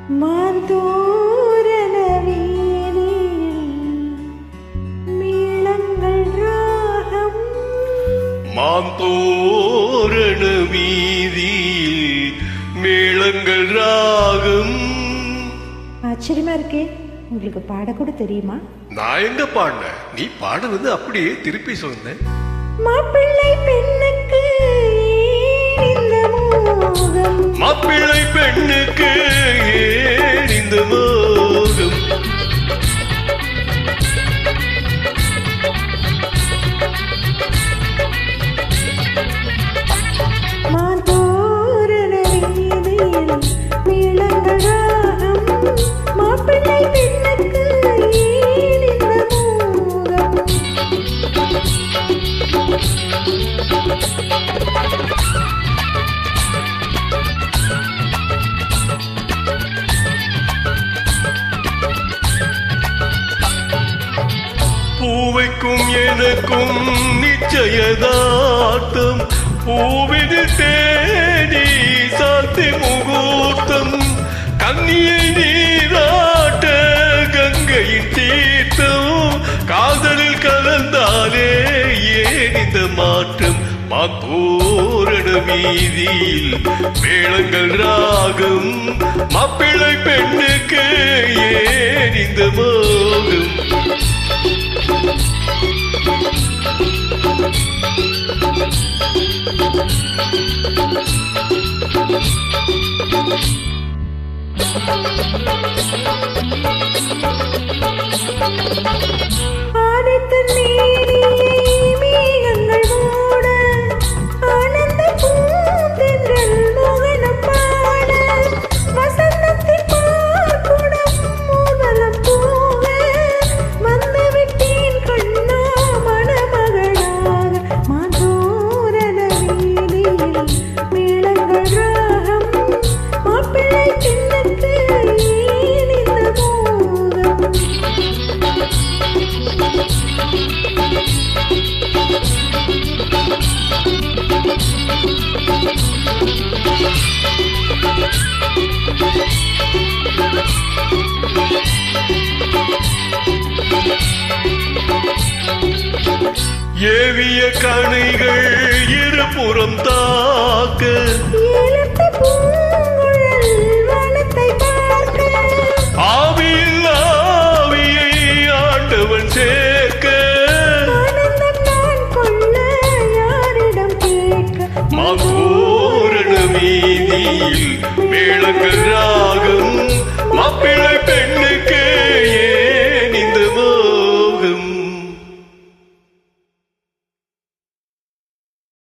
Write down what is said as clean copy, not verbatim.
மாந்தோரண வீதியில் மேளங்கள் ராகம். மாந்தோரண வீதியில் மேளங்கள் ராகம். ஆச்சரியமா இருக்கே, உங்களுக்கு பாடக்கூட தெரியுமா? நான் எங்க பாடின, நீ பாடுறது அப்படியே திருப்பி சொன்ன. மாப்பிள்ளை பெண்ணுக்கு இந்த மோகம், மாப்பிள்ளை பெண்ணுக்கு ஏன் இந்த மோகம்? மாந்தோரண வீதியில் மேளங்கள் ராகம். மாப்பிள்ளை பெண்ணுக்கு ஏன் இந்த மோகம்? பூவைக்கும் எனக்கும் நிச்சயதார்த்தம், பூவினில் தேடி சாத்தி முகூர்த்தம். கன்னியை நீராட்ட கங்கையின் தீர்த்தம், காதலில் கலந்தாலே ஏன் இந்த மாற்றம்? மாத்தோரண வீதியில் மேளங்கள் ராகம். மாப்பிள்ளை பெண்ணுக்கு ஏன் இந்த மோகம்? ஆதித்த நீரிலே மேகங்கள் மூட, ஆனந்த பூந்தென்றல் மோகனம் பாட, வசந்தத்தின் பார்க்குடம் ஊர்வலம் போக, வந்து விட்டேன் கண்ணா மணமகளாக. மாந்தோரண வீதியில் மேளங்கள் ராகம். மாப்பிள்ளை பெண்ணுக்கு ஏன் இந்த மோகம்? ஏவிய கணைகள் இருபுறம் தாக்க, ஏலத்து பூங்குழல் வானத்தை பார்க்க, ஆவியில் ஆவியை ஆண்டவன் சேர்க்க. ஆனந்தம் நான் கொள்ள யாரிடம் கேட்க? மாந்தோரண வீதியில் மேளங்கள் ராகம். மாப்பிள்ளை